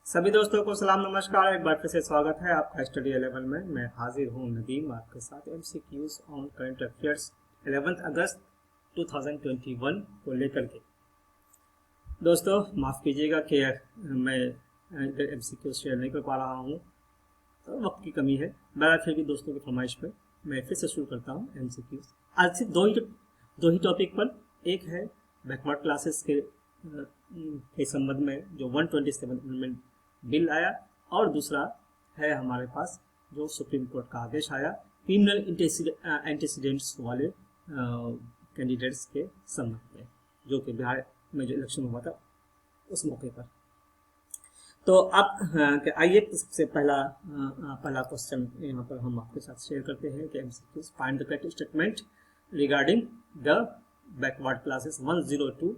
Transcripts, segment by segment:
सभी दोस्तों को सलाम नमस्कार। एक बार फिर से स्वागत है आपका स्टडी 11 में। मैं हाजिर हूँ नदीम आपके साथ एमसीक्यूज ऑन करंट अफेयर्स 11 अगस्त 2021 को लेकर के। दोस्तों माफ़ कीजिएगा कि मैं एमसीक्यू शेयर नहीं कर पा रहा हूँ, तो वक्त की कमी है। बहरहाल फिर भी दोस्तों की फरमाइश पर मैं फिर से शुरू करता हूँ एमसीक्यूज। आज सिर्फ दो ही टॉपिक पर, एक है बैकवर्ड क्लासेस के संबंध में जो 127 अमेंडमेंट बिल आया, और दूसरा है हमारे पास जो सुप्रीम कोर्ट का आदेश आया क्रिमिनल एंटीसीडेंट्स वाले कैंडिडेट्स के संबंध में, जो कि बिहार में जो इलेक्शन हुआ था उस मौके पर। तो अब आइए सबसे पहला क्वेश्चन यहाँ पर हम आपके साथ शेयर करते हैं कि MCQs find the correct statement regarding the backward classes 102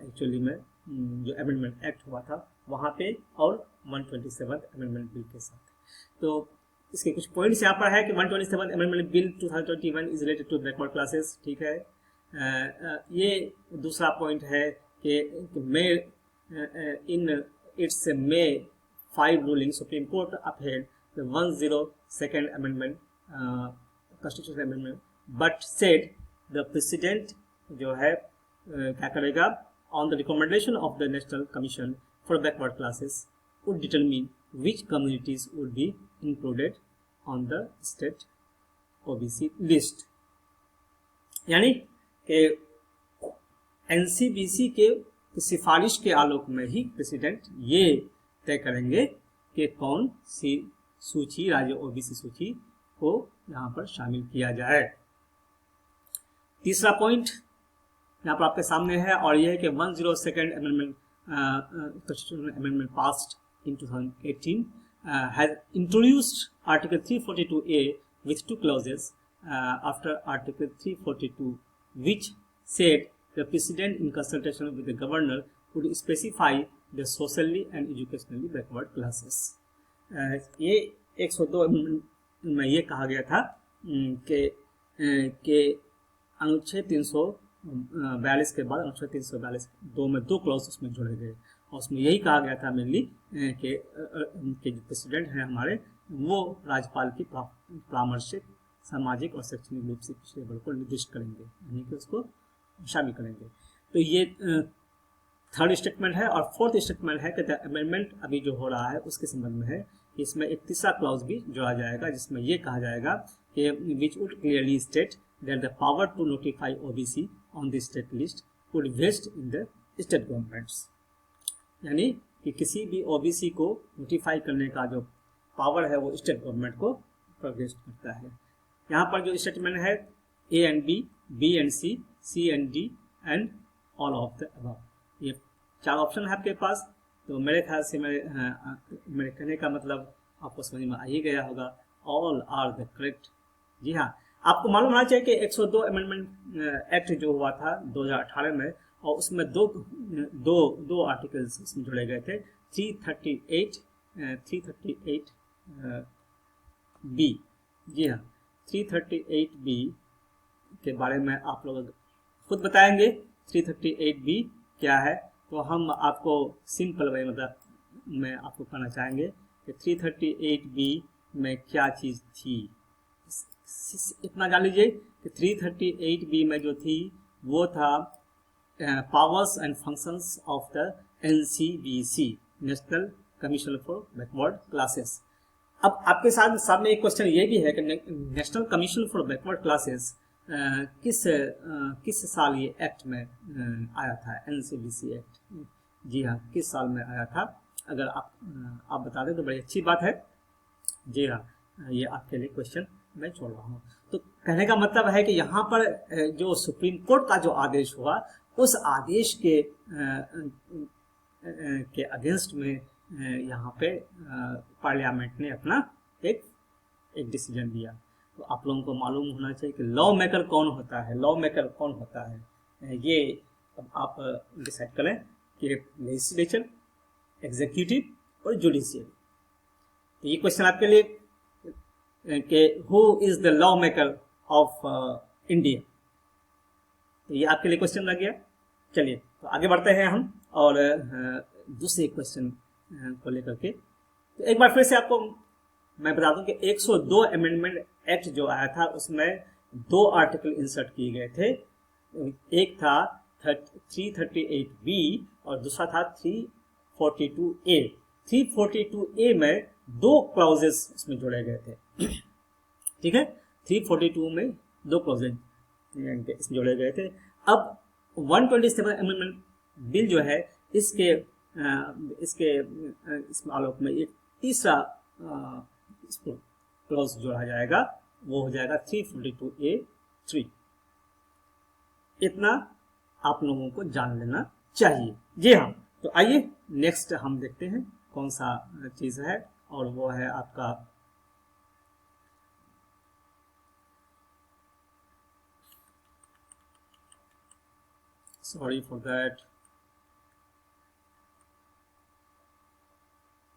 actually में जो अमेंडमेंट एक्ट हुआ था वहाँ पे, और 127 अमेंडमेंट बिल के साथ। तो इसके कुछ पॉइंट्स यहाँ पर है कि 127 amendment bill 2021 is related to backward classes, ठीक है। ये दूसरा पॉइंट है कि May in its May 5 ruling supreme court upheld the 102nd amendment constitutional amendment but said the president जो है क्या करेगा, on the recommendation of the national commission for backward classes would determine which communities would be included on the state OBC list। यानी कि NCBC के सिफारिश के आलोक में ही प्रेसिडेंट ये तय करेंगे कि कौन सी सूची, राज्य ओबीसी सूची को यहाँ पर शामिल किया जाए। तीसरा पॉइंट यहाँ पर आपके सामने है, और यह है कि 102nd amendment constitutional amendment passed in 2018 has introduced Article 342A with two clauses after Article 342, which said the President in consultation with the Governor would specify the socially and educationally backward classes। ये 102 में ये कहा गया था कि अनुच्छेद 342 के बाद अनुच्छेद 342 2 में 2 क्लॉज उसमें जोड़े गए, और उसमें यही कहा गया था मेनली कि जो प्रेसिडेंट हैं हमारे, वो राज्यपाल की परामर्श से सामाजिक और शैक्षणिक रूप से पिछड़े वर्ग को निर्दिष्ट करेंगे, यानी कि उसको शामिल करेंगे। तो ये थर्ड स्टेटमेंट है। और फोर्थ स्टेटमेंट है कि द अमेंडमेंट अभी जो हो रहा है उसके संबंध में है कि इसमें एक तीसरा क्लॉज भी जोड़ा जाएगा, जिसमें ये कहा जाएगा कि which would clearly state that the power to notify OBC on the state list would vest in the state governments। यानी कि किसी भी OBC को नोटिफाई करने का जो पावर है वो स्टेट गवर्नमेंट को वेस्ट करता है। यहाँ पर जो स्टेटमेंट है A and B, B and C, C and D and all of the above, ये 4 ऑप्शन है आपके पास। तो मेरे ख्याल से मेरे कहने का मतलब आपको समझ में आ ही गया होगा, ऑल आर द करेक्ट। जी हाँ, आपको मालूम होना चाहिए कि 102 अमेंडमेंट एक्ट जो हुआ था 2018 में, और उसमें दो आर्टिकल्स उसमें जोड़े गए थे, 338 बी। जी हाँ, 338 बी के बारे में आप लोग खुद बताएंगे 338 बी क्या है। तो हम आपको सिंपल वे में आपको कहना चाहेंगे कि 338 बी में क्या चीज़ थी। इतना जान लीजिए कि 338 बी में जो थी वो था powers and functions of the NCBC, national commission for backward classes. अब आपके सामने एक क्वेश्चन ये भी है कि national commission for backward classes किस साल ये एक्ट में आया था, एनसीबीसी एक्ट। जी हाँ, किस साल में आया था, अगर आप बता दें तो बड़ी अच्छी बात है। जी हाँ, ये आपके लिए क्वेश्चन मैं छोड़ रहा हूँ। तो कहने का मतलब है कि यहाँ पर जो सुप्रीम कोर्ट का जो आदेश हुआ, उस आदेश के अगेंस्ट में यहाँ पे पार्लियामेंट ने अपना एक डिसीजन दिया। तो आप लोगों को मालूम होना चाहिए कि लॉ मेकर कौन होता है, लॉ मेकर कौन होता है, ये अब आप डिसाइड करें कि लेजिस्लेचर, एग्जीक्यूटिव और जुडिशियल। तो ये क्वेश्चन आपके लिए कि who is the law maker of India, तो ये आपके लिए क्वेश्चन लग गया। चलिए तो आगे बढ़ते हैं हम, और दूसरे क्वेश्चन को लेकर के। तो एक बार फिर से आपको मैं बता दूं कि 102 अमेंडमेंट एक्ट जो आया था उसमें 2 आर्टिकल इंसर्ट किए गए थे। एक था 338B और दूसरा था 342A। 342A में 2 क्लॉजेस इसमें जोड़े गए थे। ठीक है, 342 में 2 क्लॉजेस इसमें जोड़े गए थे। अब 127 अमेंडमेंट बिल जो है इसके इसमें आलोक में एक तीसरा क्लॉज जोड़ा जाएगा, वो हो जाएगा 342A3। इतना आप लोगों को जान लेना चाहिए। जी हाँ, तो आइए नेक्स्ट हम देखते हैं कौन सा चीज है, और वो है आपका सॉरी फॉर दैट।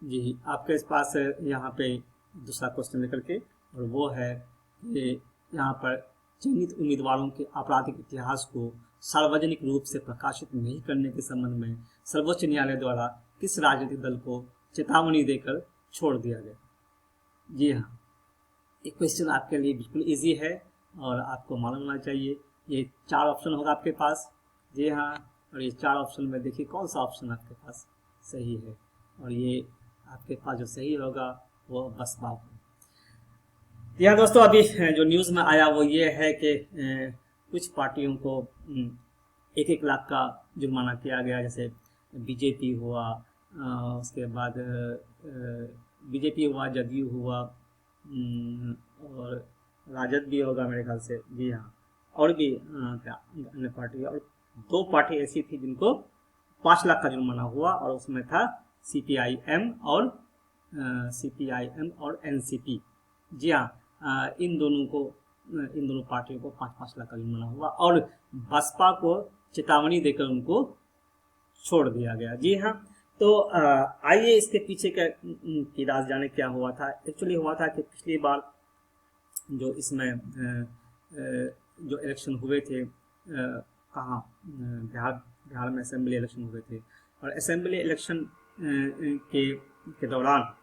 जी, आपके पास यहाँ पे दूसरा क्वेश्चन लेकर के, और वो है कि यहाँ पर चयनित उम्मीदवारों के आपराधिक इतिहास को सार्वजनिक रूप से प्रकाशित नहीं करने के संबंध में सर्वोच्च न्यायालय द्वारा किस राजनीतिक दल को चेतावनी देकर छोड़ दिया गया। जी हाँ, ये क्वेश्चन आपके लिए बिल्कुल इजी है और आपको मालूम होना चाहिए। ये 4 ऑप्शन होगा आपके पास। जी हाँ, और ये 4 ऑप्शन में देखिए कौन सा ऑप्शन आपके पास सही है, और ये आपके पास जो सही होगा वो बसपा होगा। यहाँ दोस्तों अभी जो न्यूज़ में आया वो ये है कि कुछ पार्टियों को 1-1 लाख का जुर्माना किया गया, जैसे बीजेपी हुआ, उसके बाद बीजेपी हुआ, जदयू हुआ, और राजद भी होगा मेरे ख्याल से। जी हाँ, और भी क्या अन्य पार्टी, और 2 पार्टी ऐसी थी जिनको 5 लाख का जुर्माना हुआ, और उसमें था सीपीआईएम और एनसीपी। जी हाँ, इन दोनों पार्टियों को 5-5 लाख का जुर्माना हुआ, और बसपा को चेतावनी देकर उनको छोड़ दिया गया। जी हाँ, तो आइए इसके पीछे की राज जाने क्या हुआ था। एक्चुअली हुआ था कि पिछली बार जो इसमें जो इलेक्शन हुए थे, कहाँ, बिहार में असेंबली इलेक्शन हुए थे, और असेंबली इलेक्शन के दौरान,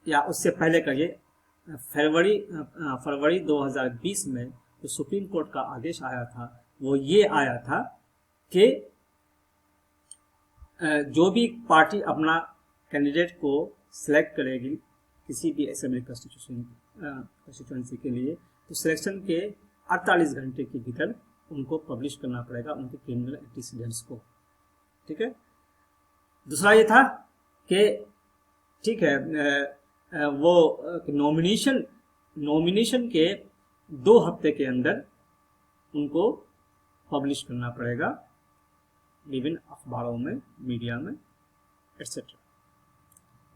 या उससे पहले कहिए, फरवरी 2020 में जो सुप्रीम कोर्ट का आदेश आया था वो ये आया था कि जो भी पार्टी अपना कैंडिडेट को सिलेक्ट करेगी किसी भी असेंबली कंस्टिट्यूएंसी के लिए, तो सिलेक्शन के 48 घंटे के भीतर उनको पब्लिश करना पड़ेगा उनके क्रिमिनल एंटीसीडेंट्स को। ठीक है, दूसरा ये था कि ठीक है, वो नॉमिनेशन के 2 हफ्ते के अंदर उनको पब्लिश करना पड़ेगा विभिन्न अखबारों में, मीडिया में, एटसेट्रा।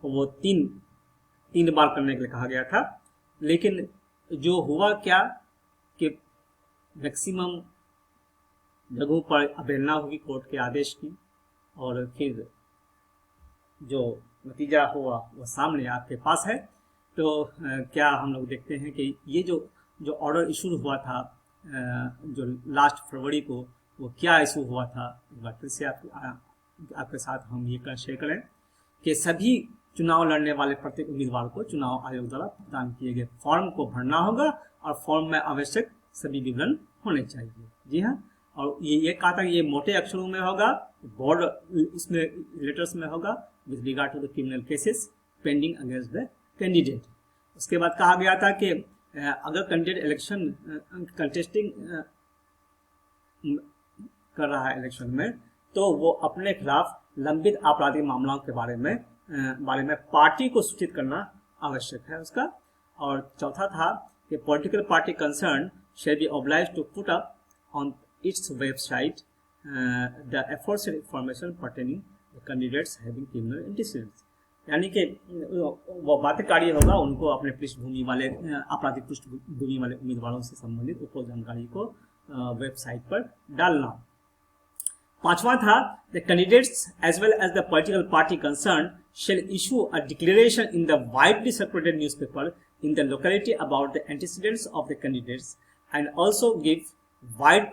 तो वो तीन बार करने के लिए कहा गया था, लेकिन जो हुआ क्या कि मैक्सिमम जगहों पर अवहेलना होगी कोर्ट के आदेश की, और फिर जो नतीजा हुआ वो सामने आपके पास है। तो क्या हम लोग देखते हैं कि ये जो ऑर्डर इशू हुआ था जो लास्ट फरवरी को, वो क्या इशू हुआ था, एक बार फिर से आपके साथ हम ये शेयर करें कि सभी चुनाव लड़ने वाले प्रत्येक उम्मीदवार को चुनाव आयोग द्वारा प्रदान किए गए फॉर्म को भरना होगा, और फॉर्म में आवश्यक सभी विवरण होने चाहिए। जी हाँ, और ये कहा था कि ये मोटे अक्षरों में होगा, बोर्ड इसमें लेटर्स में होगा, with regard to the criminal cases pending against the candidate. उसके बाद कहा गया था कि अगर कैंडिडेट इलेक्शन कंटेस्टिंग कर रहा है इलेक्शन में, तो वो अपने खिलाफ लंबित आपराधिक मामलों के बारे में पार्टी को सूचित करना आवश्यक है उसका। और चौथा था कि political party concern shall be obliged to put up on its website the aforesaid information pertaining to candidates having criminal antecedents। यानी कि वो बाध्यकारी होगा उनको अपने पृष्ठभूमि वाले आपराधिक पृष्ठभूमि वाले उम्मीदवारों से संबंधित उपरोक्त जानकारी को वेबसाइट पर डालना। पांचवा था the candidates as well as the political party concerned shall issue a declaration in the widely circulated newspaper in the locality about the antecedents of the candidates, and also give wide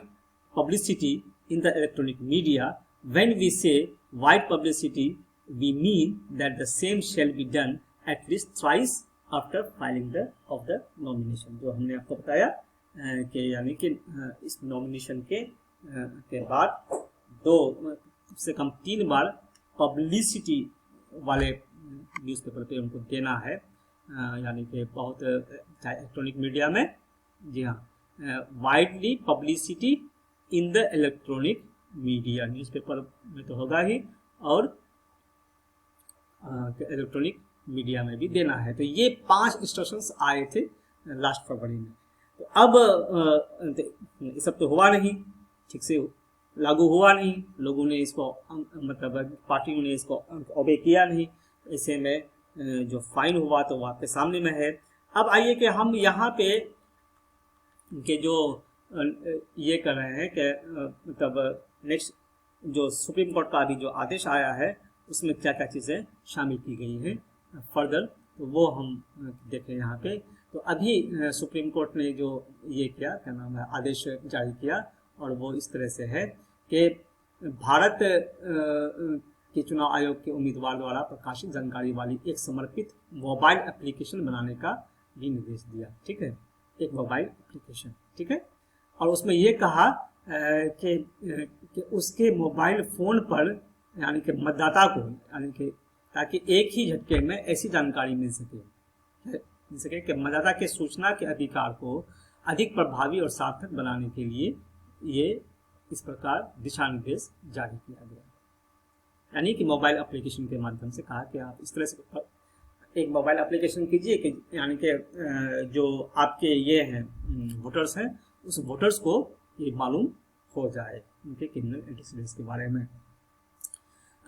publicity in the electronic media. When we say wide publicity, we mean that the same shall be done at least thrice after filing of the nomination. जो हमने आपको बताया कि यानी कि इस nomination के बाद से कम 3 बार पब्लिसिटी वाले न्यूज़पेपर पे उनको देना है, यानी कि बहुत चाहे इलेक्ट्रॉनिक मीडिया में, जी हाँ, widely publicity in the electronic media, newspaper में तो होगा ही और इलेक्ट्रॉनिक मीडिया में भी देना है। तो ये 5 इंस्ट्रक्शंस आए थे लास्ट फरवरी में। तो अब ये सब तो हुआ नहीं, ठीक से लागू हुआ नहीं, लोगों ने इसको मतलब पार्टियों ने इसको ओबे किया नहीं, ऐसे में जो फाइन हुआ तो वो आपके सामने में है। अब आइए कि हम यहाँ पे के जो ये कर रहे हैं कि मतलब नेक्स्ट जो सुप्रीम कोर्ट का अभी जो आदेश आया है उसमें क्या क्या चीज़ें शामिल की गई हैं फर्दर, तो वो हम देखें यहाँ पे। तो अभी सुप्रीम कोर्ट ने जो ये किया, क्या नाम है, आदेश जारी किया, और वो इस तरह से है कि भारत के चुनाव आयोग के उम्मीदवार द्वारा प्रकाशित जानकारी वाली एक समर्पित मोबाइल एप्लीकेशन बनाने का भी निर्देश दिया। ठीक है, एक मोबाइल एप्लीकेशन, ठीक है, और उसमें ये कहा कि उसके मोबाइल फोन पर यानी कि मतदाता को, यानी कि ताकि एक ही झटके में ऐसी जानकारी मिल सके कि मतदाता के सूचना के अधिकार को अधिक प्रभावी और सार्थक बनाने के लिए ये इस प्रकार दिशा निर्देश जारी किया गया। यानी कि मोबाइल एप्लीकेशन के माध्यम से कहा कि आप इस तरह से एक मोबाइल एप्लीकेशन कीजिए कि यानी कि जो आपके ये हैं वोटर्स हैं, उस वोटर्स को ये मालूम हो जाए उनके क्रिमिनल एंटीसीडेंट्स के बारे में।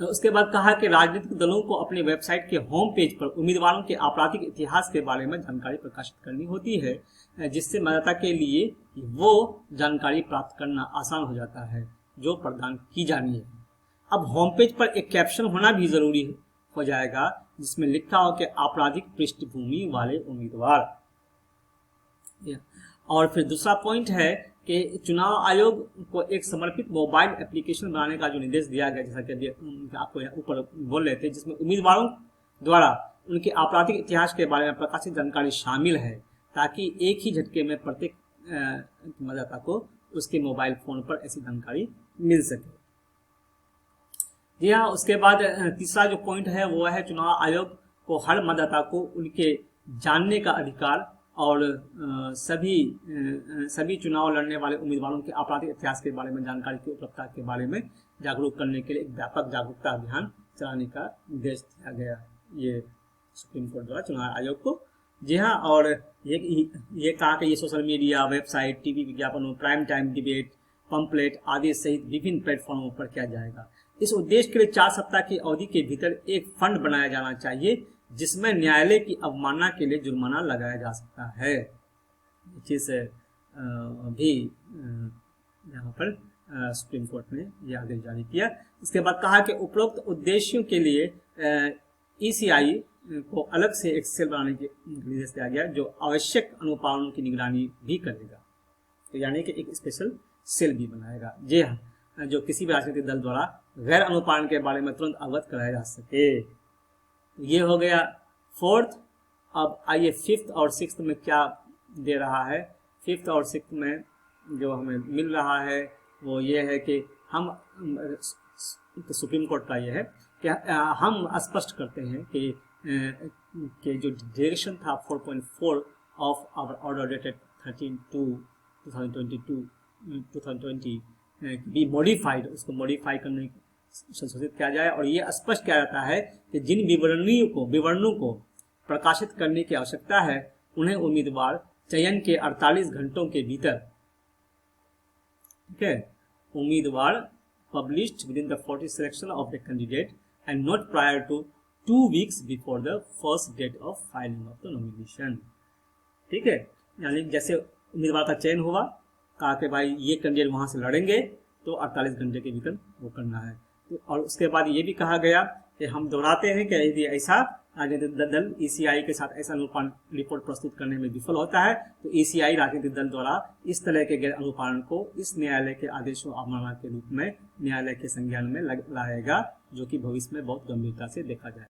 तो उसके बाद कहा कि राजनीतिक दलों को अपने वेबसाइट के होम पेज पर उम्मीदवारों के आपराधिक इतिहास के बारे में जानकारी प्रकाशित करनी होती है, जिससे मतदाता के लिए वो जानकारी प्राप्त करना आसान हो जाता है जो प्रदान की जानी है। अब होम पेज पर एक कैप्शन होना भी जरूरी हो जाएगा जिसमें लिखा हो कि आपराधिक पृष्ठभूमि वाले उम्मीदवार। और फिर दूसरा पॉइंट है कि चुनाव आयोग को एक समर्पित मोबाइल एप्लीकेशन बनाने का जो निर्देश दिया गया, जैसा कि आपको ऊपर बोल रहे थे, जिसमें उम्मीदवारों द्वारा उनके आपराधिक इतिहास के बारे में प्रकाशित जानकारी शामिल है, ताकि एक ही झटके में प्रत्येक मतदाता को उसके मोबाइल फोन पर ऐसी जानकारी मिल सके। जी हाँ, उसके बाद तीसरा जो पॉइंट है वो है चुनाव आयोग को हर मतदाता को उनके जानने का अधिकार और सभी चुनाव लड़ने वाले उम्मीदवारों के आपराधिक इतिहास के बारे में जानकारी की उपलब्धता के बारे में जागरूक करने के लिए एक व्यापक जागरूकता अभियान चलाने का निर्देश दिया गया, ये सुप्रीम कोर्ट द्वारा चुनाव आयोग को। जी हाँ, और ये कहा कि ये सोशल मीडिया, वेबसाइट, टीवी विज्ञापनों, प्राइम टाइम डिबेट, पंपलेट आदि सहित विभिन्न प्लेटफॉर्मों पर किया जाएगा। इस उद्देश्य के लिए 4 सप्ताह की अवधि के भीतर एक फंड बनाया जाना चाहिए जिसमें न्यायालय की अवमानना के लिए जुर्माना लगाया जा सकता है। चीज भी यहाँ पर सुप्रीम कोर्ट ने यह आदेश जारी किया। इसके बाद कहा कि उपरोक्त उद्देश्यों के लिए ECI को अलग से एक सेल बनाने के निर्देश दिया गया जो आवश्यक अनुपालनों की निगरानी भी करेगा। तो यानी कि एक स्पेशल सेल भी बनाएगा, जी हाँ, जो किसी भी राजनीतिक दल द्वारा गैर अनुपालन के बारे में तुरंत अवगत कराया जा सके। ये हो गया 4th। अब आइए 5th और 6th में क्या दे रहा है। 5th और 6th में जो हमें मिल रहा है वो ये है कि हम सुप्रीम कोर्ट का ये है कि हम स्पष्ट करते हैं कि जो डायरेक्शन था 4.4 ऑफ आवर ऑर्डर डेटेड 13/2/2020 भी मॉडिफाइड, उसको मॉडिफाई करने संशोधित किया जाए। और ये स्पष्ट किया जाता है कि जिन विवरणों को प्रकाशित करने की आवश्यकता है उन्हें उम्मीदवार चयन के 48 घंटों के भीतर, ठीक है, उम्मीदवार published within the 40 selection of the candidate and not prior to 2 weeks before the first date of filing of the nomination. ठीक है, यानी जैसे उम्मीदवार का चयन हुआ, कहा कि भाई ये कैंडिडेट वहां से लड़ेंगे तो 48 घंटे के भीतर वो करना है। तो और उसके बाद ये भी कहा गया कि हम दोहराते हैं कि यदि ऐसा राजनीतिक दल ECI के साथ ऐसा अनुपालन रिपोर्ट प्रस्तुत करने में विफल होता है तो ECI राजनीतिक दल द्वारा इस तरह के गैर अनुपालन को इस न्यायालय के आदेशों अवमानना के रूप में न्यायालय के संज्ञान में लाएगा जो कि भविष्य में बहुत गंभीरता से देखा जाए।